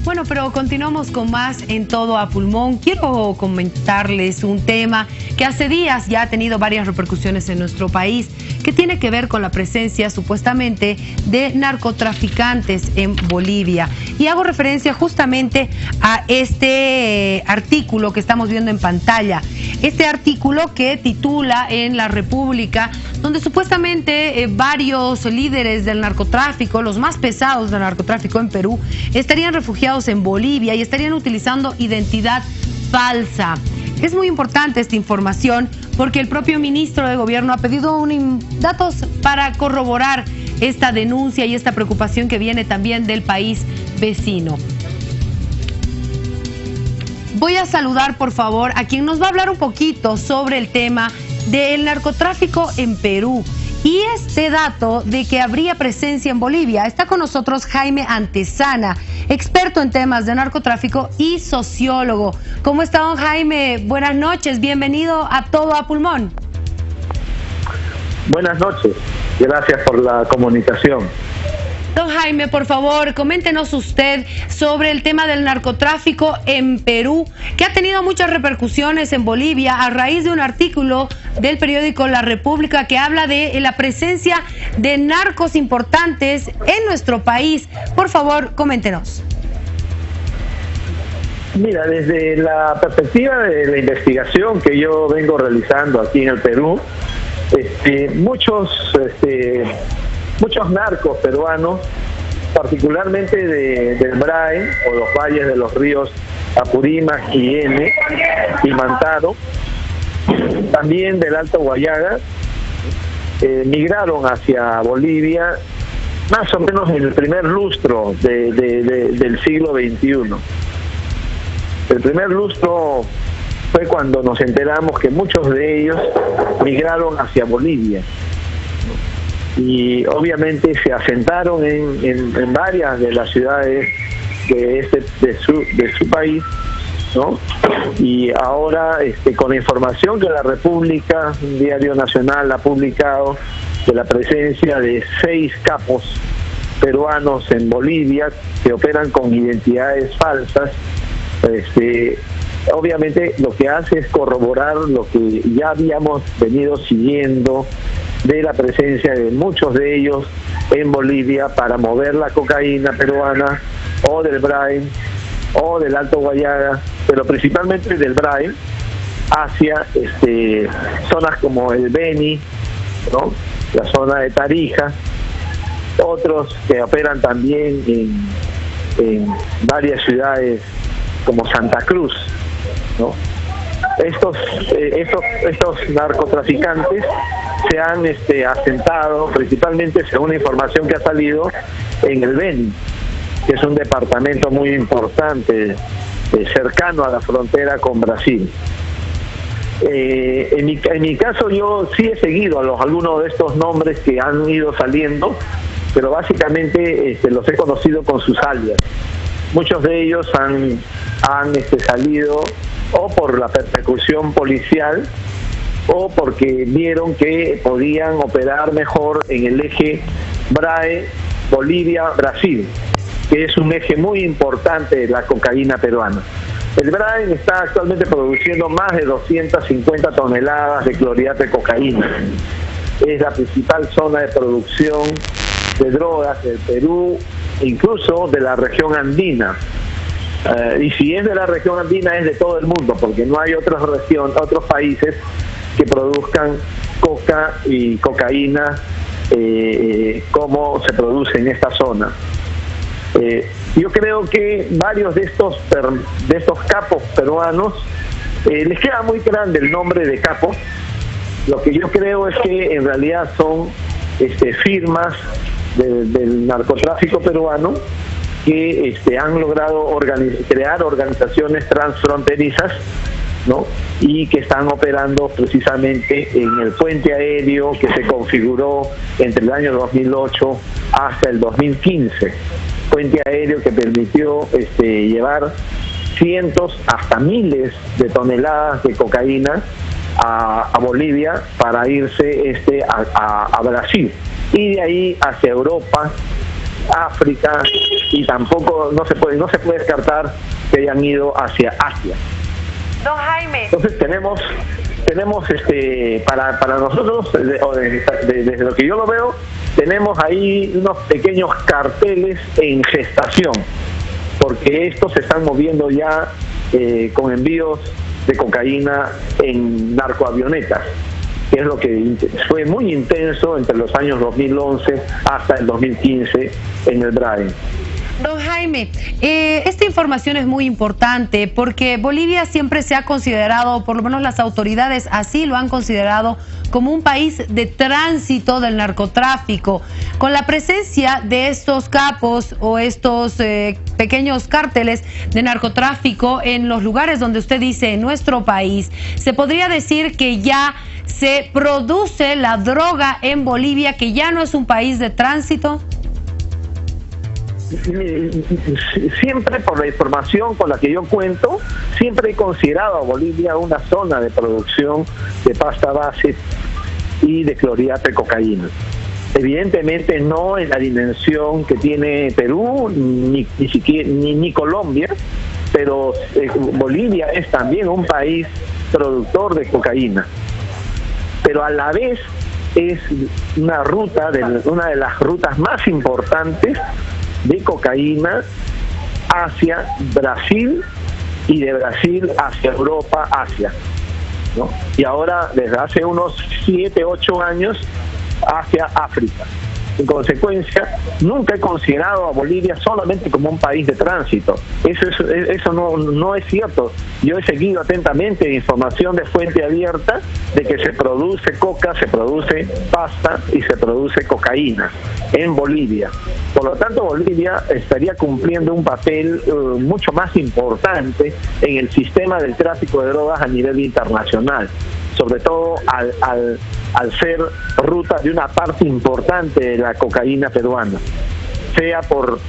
Bueno, pero continuamos con más en Todo a Pulmón. Quiero comentarles un tema que hace días ya ha tenido varias repercusiones en nuestro país, que tiene que ver con la presencia supuestamente de narcotraficantes en Bolivia. Y hago referencia justamente a este artículo que estamos viendo en pantalla. Este artículo que titula en La República, donde supuestamente varios líderes del narcotráfico, los más pesados del narcotráfico en Perú, estarían refugiados en Bolivia y estarían utilizando identidad falsa. Es muy importante esta información porque el propio ministro de Gobierno ha pedido datos para corroborar esta denuncia y esta preocupación que viene también del país vecino. Voy a saludar, por favor, a quien nos va a hablar un poquito sobre el tema del narcotráfico en Perú y este dato de que habría presencia en Bolivia. Está con nosotros Jaime Antezana, experto en temas de narcotráfico y sociólogo. ¿Cómo está, don Jaime? Buenas noches, bienvenido a Todo a Pulmón. Buenas noches, gracias por la comunicación. Don Jaime, por favor, coméntenos usted sobre el tema del narcotráfico en Perú, que ha tenido muchas repercusiones en Bolivia a raíz de un artículo del periódico La República que habla de la presencia de narcos importantes en nuestro país. Por favor, coméntenos. Mira, desde la perspectiva de la investigación que yo vengo realizando aquí en el Perú, muchos narcos peruanos, particularmente del BRAE o los valles de los ríos Apurímac, Quiene y Mantaro, también del Alto Guayaga, migraron hacia Bolivia más o menos en el primer lustro del siglo XXI. El primer lustro fue cuando nos enteramos que muchos de ellos migraron hacia Bolivia. Y obviamente se asentaron en varias de las ciudades de su país, ¿no? Y ahora con la información que La República, un diario nacional, ha publicado de la presencia de 6 capos peruanos en Bolivia que operan con identidades falsas, obviamente lo que hace es corroborar lo que ya habíamos venido siguiendo de la presencia de muchos de ellos en Bolivia para mover la cocaína peruana o del BRAE o del Alto Guayaga, pero principalmente del BRAE hacia zonas como el Beni, ¿no? La zona de Tarija, otros que operan también en varias ciudades como Santa Cruz, ¿no? Estos narcotraficantes se han asentado principalmente, según la información que ha salido, en el Beni, que es un departamento muy importante, cercano a la frontera con Brasil. En mi caso yo sí he seguido algunos de estos nombres que han ido saliendo, pero básicamente los he conocido con sus alias. Muchos de ellos han salido o por la persecución policial o porque vieron que podían operar mejor en el eje BRAE, Bolivia-Brasil, que es un eje muy importante de la cocaína peruana. El BRAE está actualmente produciendo más de 250 toneladas de clorhidrato de cocaína. Es la principal zona de producción de drogas del Perú, incluso de la región andina. Y si es de la región andina, es de todo el mundo, porque no hay otros países que produzcan coca y cocaína como se produce en esta zona. Yo creo que varios de estos capos peruanos les queda muy grande el nombre de capos. Lo que yo creo es que en realidad son firmas del narcotráfico peruano que han logrado crear organizaciones transfronterizas, ¿no? Y que están operando precisamente en el puente aéreo que se configuró entre el año 2008 hasta el 2015. Puente aéreo que permitió llevar cientos hasta miles de toneladas de cocaína a Bolivia para irse a Brasil y de ahí hacia Europa África, y tampoco no se puede descartar que hayan ido hacia Asia. Don Jaime. Entonces tenemos para nosotros, desde lo que yo lo veo, tenemos ahí unos pequeños carteles en gestación, porque estos se están moviendo ya con envíos de cocaína en narcoavionetas, que es lo que fue muy intenso entre los años 2011 hasta el 2015 en el BRAE. Don Jaime, esta información es muy importante porque Bolivia siempre se ha considerado, por lo menos las autoridades así lo han considerado, como un país de tránsito del narcotráfico. Con la presencia de estos capos o estos pequeños cárteles de narcotráfico en los lugares donde usted dice en nuestro país, ¿se podría decir que ya se produce la droga en Bolivia, que ya no es un país de tránsito? Siempre, por la información con la que yo cuento, siempre he considerado a Bolivia una zona de producción de pasta base y de clorhidrato de cocaína. Evidentemente no en la dimensión que tiene Perú ni Colombia, pero Bolivia es también un país productor de cocaína, pero a la vez es una de las rutas más importantes de cocaína hacia Brasil y de Brasil hacia Europa, Asia, ¿no? Y ahora desde hace unos 7, 8 años hacia África. En consecuencia, nunca he considerado a Bolivia solamente como un país de tránsito. Eso no es cierto. Yo he seguido atentamente información de fuente abierta de que se produce coca, se produce pasta y se produce cocaína en Bolivia. Por lo tanto, Bolivia estaría cumpliendo un papel mucho más importante en el sistema del tráfico de drogas a nivel internacional, sobre todo al ser ruta de una parte importante de la cocaína peruana, sea por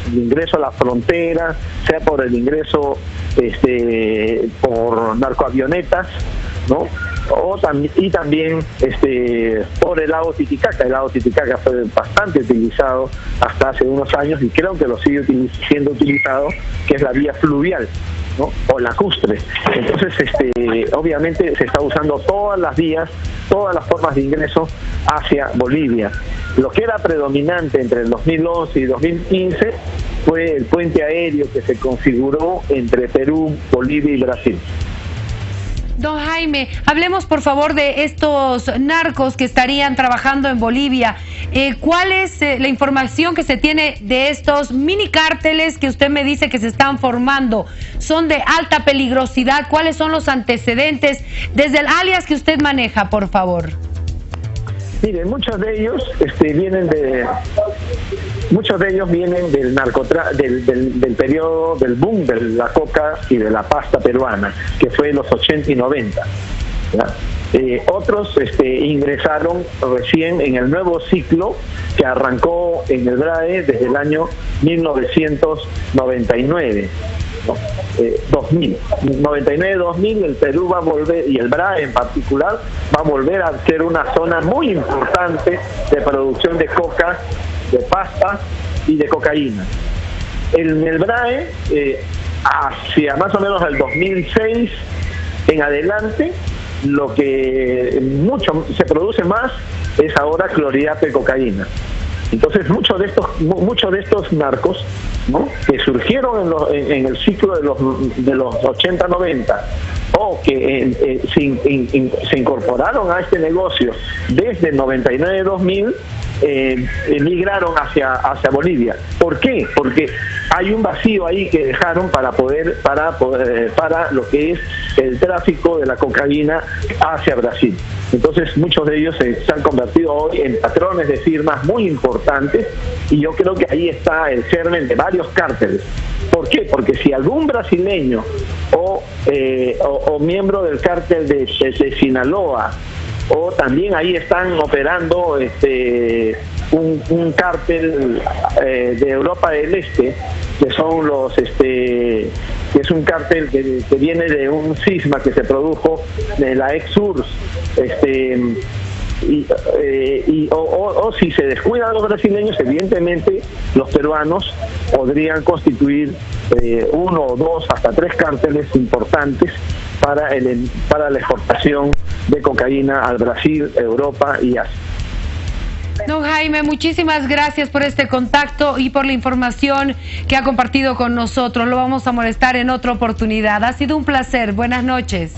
el ingreso a la frontera, sea por el ingreso por narcoavionetas, ¿no? Y también por el lago Titicaca. El lago Titicaca fue bastante utilizado hasta hace unos años y creo que lo sigue siendo utilizado, que es la vía fluvial, ¿no? O lacustre. Entonces, obviamente se está usando todas las vías, todas las formas de ingreso hacia Bolivia. Lo que era predominante entre el 2011 y 2015 fue el puente aéreo que se configuró entre Perú, Bolivia y Brasil. Don Jaime, hablemos por favor de estos narcos que estarían trabajando en Bolivia. ¿Cuál es la información que se tiene de estos mini cárteles que usted me dice que se están formando? ¿Son de alta peligrosidad? ¿Cuáles son los antecedentes? Desde el alias que usted maneja, por favor. Mire, muchos de ellos vienen del periodo del boom de la coca y de la pasta peruana, que fue en los 80 y 90. Otros ingresaron recién en el nuevo ciclo que arrancó en el BRAE desde el año 1999. 99-2000, el Perú va a volver, y el BRAE en particular, va a volver a ser una zona muy importante de producción de coca, de pasta y de cocaína. En el BRAE, hacia más o menos el 2006 en adelante, lo que se produce más es ahora clorhidrato de cocaína. Entonces muchos de estos narcos, ¿no?, que surgieron en el ciclo de los 80-90 o que se incorporaron a este negocio desde el 99-2000, emigraron hacia Bolivia. ¿Por qué? Porque hay un vacío ahí que dejaron para lo que es el tráfico de la cocaína hacia Brasil. Entonces muchos de ellos se han convertido hoy en patrones de firmas muy importantes, y yo creo que ahí está el germen de varios cárteles. ¿Por qué? Porque si algún brasileño o miembro del cártel de Sinaloa, o también ahí están operando un cártel de Europa del Este, que son que es un cártel que viene de un cisma que se produjo de la ex-URSS, o si se descuidan los brasileños, evidentemente los peruanos podrían constituir 1, 2, hasta 3 cárteles importantes para la exportación de cocaína al Brasil, Europa y Asia. Don Jaime, muchísimas gracias por este contacto y por la información que ha compartido con nosotros. Lo vamos a molestar en otra oportunidad. Ha sido un placer. Buenas noches.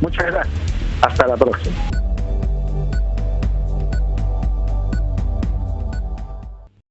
Muchas gracias. Hasta la próxima.